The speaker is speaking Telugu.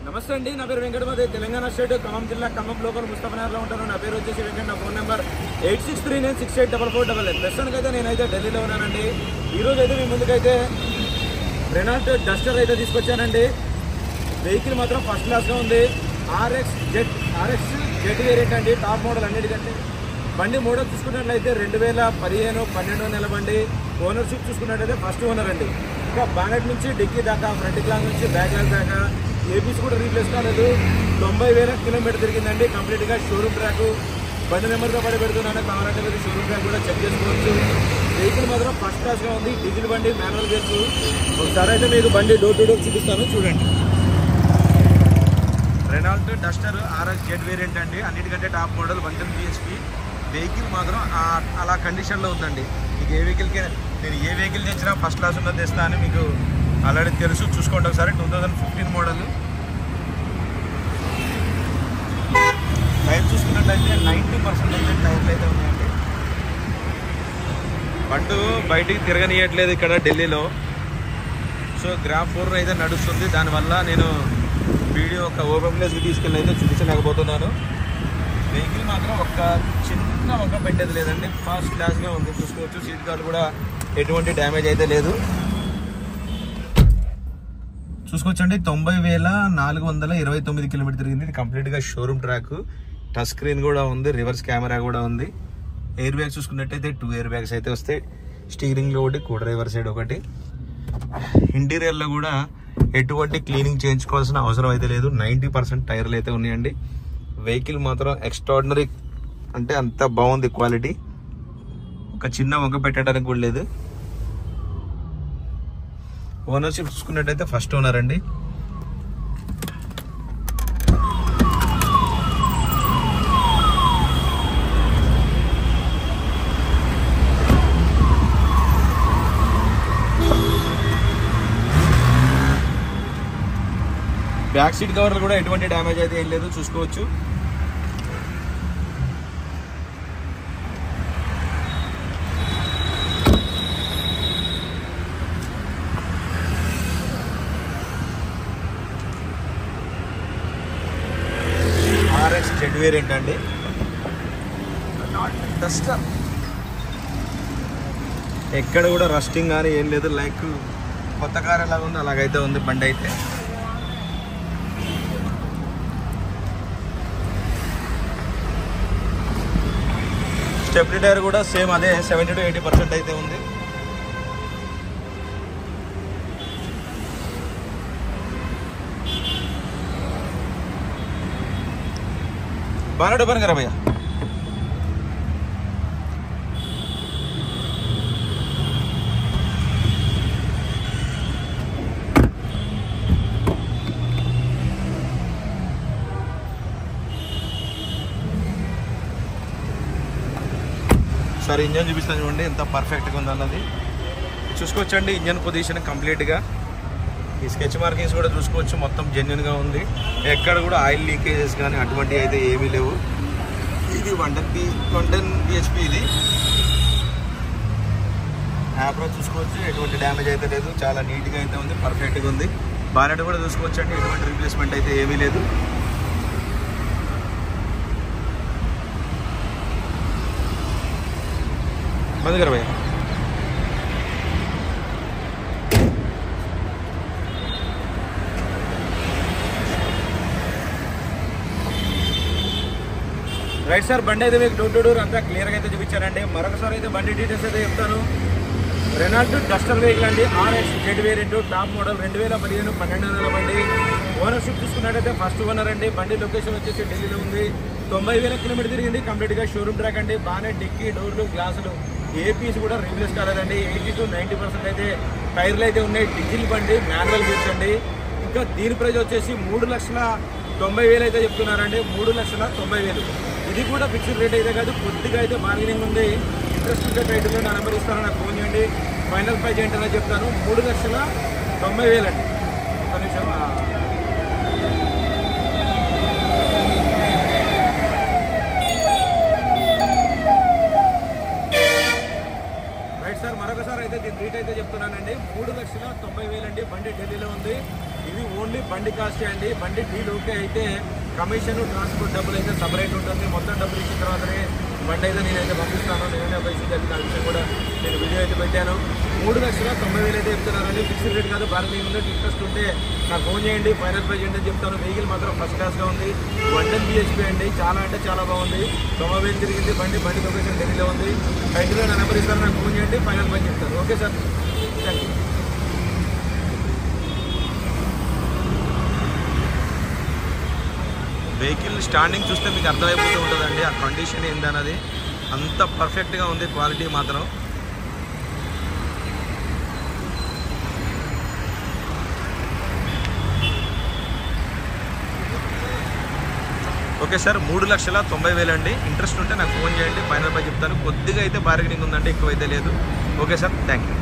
నమస్తే అండి, నా పేరు వెంకటపతి. తెలంగాణ స్టేట్ ఖమ్మం జిల్లా ఖమ్మం లోకల్ ముస్తఫానగర్లో ఉంటాను. నా పేరు వచ్చేసి వెంకట. నా ఫోన్ నెంబర్ 8639684488. ప్రస్తుతానికి అయితే నేనైతే ఢిల్లీలో ఉన్నానండి. ఈరోజు అయితే మీ ముందుకైతే రెనాల్ట్ డస్టర్ అయితే తీసుకొచ్చానండి. వెహికల్ మాత్రం ఫస్ట్ క్లాస్గా ఉంది. ఆర్ఎక్స్ జెడ్ వేరియంట్ అండి, టాప్ మోడల్ అన్నిటికంటే. బండి మోడల్ చూసుకున్నట్లయితే 2015-12 నెల బండి. ఓనర్షిప్ చూసుకున్నట్లయితే ఫస్ట్ ఓనర్ అండి. ఇంకా బానెట్ నుంచి డిక్కీ దాకా, ఫ్రంట్ గ్లాస్ నుంచి బ్యాక్ గ్లాస్ దాకా ఏపీస్ కూడా రీప్లేస్ కాలేదు. 90,000 కిలోమీటర్ తిరిగిందండి. కంప్లీట్గా షోరూమ్ ట్రాక్. బండి నెంబర్తో పడి పెడుతున్నాను, కావాలంటే మీరు షోరూమ్ ట్రాక్ కూడా చెక్ చేసుకోవచ్చు. వెహికల్ మాత్రం ఫస్ట్ క్లాస్గా ఉంది. డీజిల్ బండి, మాన్యువల్ గేర్స్. ఒకసారి అయితే మీకు బండి డోర్ టు డోర్ చూపిస్తాను, చూడండి. Renault Duster RX Z variant అండి, అన్నిటికంటే టాప్ మోడల్. 110 bhp. వెహికల్ మాత్రం అలా కండిషన్లో ఉందండి. మీకు నేను ఏ వెహికల్ తెచ్చినా ఫస్ట్ క్లాస్ ఉన్నది తెస్తా అని మీకు ఆల్రెడీ తెలుసు. చూసుకోండి ఒకసారి. 2015 మోడల్. టైర్ చూసుకున్నట్టయితే 90% అయితే టైర్లు అయితే ఉన్నాయండి. బండి బయటికి తిరగనియట్లేదు ఇక్కడ ఢిల్లీలో. సో గ్రాఫ్ 4 అయితే నడుస్తుంది. దానివల్ల నేను వీడియో ఒక ఓపెన్ ప్లేస్కి తీసుకెళ్ళి అయితే చూపించలేకపోతున్నాను. వెహికల్ మాత్రం ఒక చిన్న పెట్టేది లేదండి, ఫస్ట్ క్లాస్గా ఉంది. చూసుకోవచ్చు. సీట్ కార్డు కూడా ఎటువంటి డ్యామేజ్ అయితే లేదు. చూసుకోవచ్చండి. 90,429 కిలోమీటర్ తిరిగింది. ఇది కంప్లీట్గా షోరూమ్ ట్రాక్. టచ్ స్క్రీన్ కూడా ఉంది, రివర్స్ కెమెరా కూడా ఉంది. ఎయిర్ బ్యాగ్స్ చూసుకున్నట్టయితే 2 ఎయిర్ బ్యాగ్స్ అయితే వస్తాయి. స్టీరింగ్లో ఒకటి, కో డ్రైవర్ సైడ్ ఒకటి. ఇంటీరియర్లో కూడా ఎటువంటి క్లీనింగ్ చేయించుకోవాల్సిన అవసరం అయితే లేదు. 90% టైర్లు అయితే ఉన్నాయండి. వెహికల్ మాత్రం ఎక్స్ట్రాడినరీ, అంటే అంత బాగుంది క్వాలిటీ. ఒక చిన్న వంక పెట్టడానికి కూడా లేదు. ఓనర్షిప్ చూసుకున్నట్టయితే ఫస్ట్ ఓనర్ అండి. బ్యాక్ సీట్ కవర్లు కూడా ఎటువంటి డ్యామేజ్ అయితే ఏం లేదు, చూసుకోవచ్చు. ఆర్ఎక్స్ జెడ్ వేరియంట్ అండి, డస్టర్. ఎక్కడ కూడా రస్టింగ్ కానీ ఏం లేదు. లైక్ కొత్త కార్ ఎలాగ ఉంది అలాగైతే ఉంది బండి అయితే. స్టెప్నీ టైర్ కూడా సేమ్ అదే 70 to 80% అయితే ఉంది. బానెట్ ఓపెన్ కరా భయ్యా. సరే, ఇంజన్ చూపిస్తాను చూడండి ఎంత పర్ఫెక్ట్గా ఉందన్నది. చూసుకోవచ్చండి. ఇంజన్ పొజిషన్ కంప్లీట్గా. ఈ స్కెచ్ మార్కింగ్స్ కూడా చూసుకోవచ్చు, మొత్తం జెన్యున్గా ఉంది. ఎక్కడ కూడా ఆయిల్ లీకేజెస్ కానీ అటువంటివి అయితే ఏమీ లేవు. ఇది 110 bhp. ఇది యాప్రోచ్ చూసుకోవచ్చు, ఎటువంటి డ్యామేజ్ అయితే లేదు. చాలా నీట్గా అయితే ఉంది, పర్ఫెక్ట్గా ఉంది. బానెట్ కూడా చూసుకోవచ్చండి, ఎటువంటి రీప్లేస్మెంట్ అయితే ఏమీ లేదు. బంద్ కర భయ్యా. రైట్ సార్, బండి అయితే మీకు డోర్ టు డోర్ అంతా క్లియర్గా అయితే చూపించానండి. మరొకసారి అయితే బండి డీటెయిల్స్ అయితే చెప్తాను. రెనాల్ట్ డస్టర్ వెహికల్ అండి, RX Z variant, top model. 2015-12 నెల బండి. ఓనర్షిప్ చూసుకున్నట్టయితే ఫస్ట్ ఓనర్ అండి. బండి లొకేషన్ వచ్చేసి ఢిల్లీలో ఉంది. 90,000 కిలోమీటర్ తిరిగింది. కంప్లీట్గా షోరూమ్ ట్రాక్ అండి. బానెట్, డిక్కీ, డోర్లు, గ్లాసులు ఏ పీస్ కూడా రీప్లేస్ కాలేదండి. 80 to 90% అయితే టైర్లు అయితే ఉన్నాయి. డీజిల్ బండి, మాన్యువల్ గేర్స్ అండి. ఇంకా దీని ప్రైస్ వచ్చేసి 3,90,000 అయితే చెప్తున్నారండి. 3,90,000. ఇది కూడా ఫిక్స్డ్ రేట్ అయితే కాదు, కొద్దిగా అయితే బార్గెనింగ్ ఉంది. ఇంట్రెస్ట్ ఉంటే రైతులో నా నెంబర్ ఇస్తాను, నాకు ఫోన్ చేయండి. ఫైనల్ ప్రైజ్ ఏంటనే చెప్తాను. 3,90,000 అండి. ఒక నిమిషం. మరొకసారి అయితే దీని రేట్ అయితే చెప్తున్నానండి. 3,90,000 అండి. బండి ఢిల్లీలో ఉంది. ఇది ఓన్లీ బండి బండి కాస్ట్ అండి. బండి డీల్ ఓకే అయితే కమిషన్ ట్రాన్స్పోర్ట్ డబ్బులు అయితే సపరేట్ ఉంటుంది. మొత్తం డబ్బులు ఇచ్చిన తర్వాతనే బండి అయితే నేనైతే పంపిస్తాను. నేనే పైసలు కలిగిన విషయం కూడా నేను వీడియో అయితే పెట్టాను. 3,90,000 అయితే చెప్తున్నానండి. ఫిక్స్డ్ రేట్ కాదు, బార్గెనింగ్ ఉంది. ఇంట్రెస్ట్ ఉంటే నాకు ఫోన్ చేయండి, ఫైనల్ ప్రైజ్ ఏంటని చెప్తాను. వెహికల్ మాత్రం ఫస్ట్ క్లాస్గా ఉంది. 110 BHP అండి, చాలా అంటే చాలా బాగుంది. 90,000 తిరిగింది బండి. బండి లొకేషన్ ఢిల్లీలో ఉంది. టైటిల్లో నా నెంబర్ ఇస్తారు, నాకు ఫోన్ చేయండి, ఫైనల్ ప్రైజ్ చెప్తాను. Okay sir, thank you. Vehicle standing చూస్తే మీకు అర్థమైపోతూ ఉంటుందండి ఆ కండిషన్ ఏందన్నది. అంత పర్ఫెక్ట్గా ఉంది, క్వాలిటీ మాత్రం. ఓకే సార్, 3,90,000 అండి. ఇంట్రెస్ట్ ఉంటే నాకు ఫోన్ చేయండి, ఫైనల్ పై చెప్తాను. కొద్దిగా అయితే బార్గెనింగ్ ఉందండి, ఎక్కువైతే లేదు. Okay sir, thank you.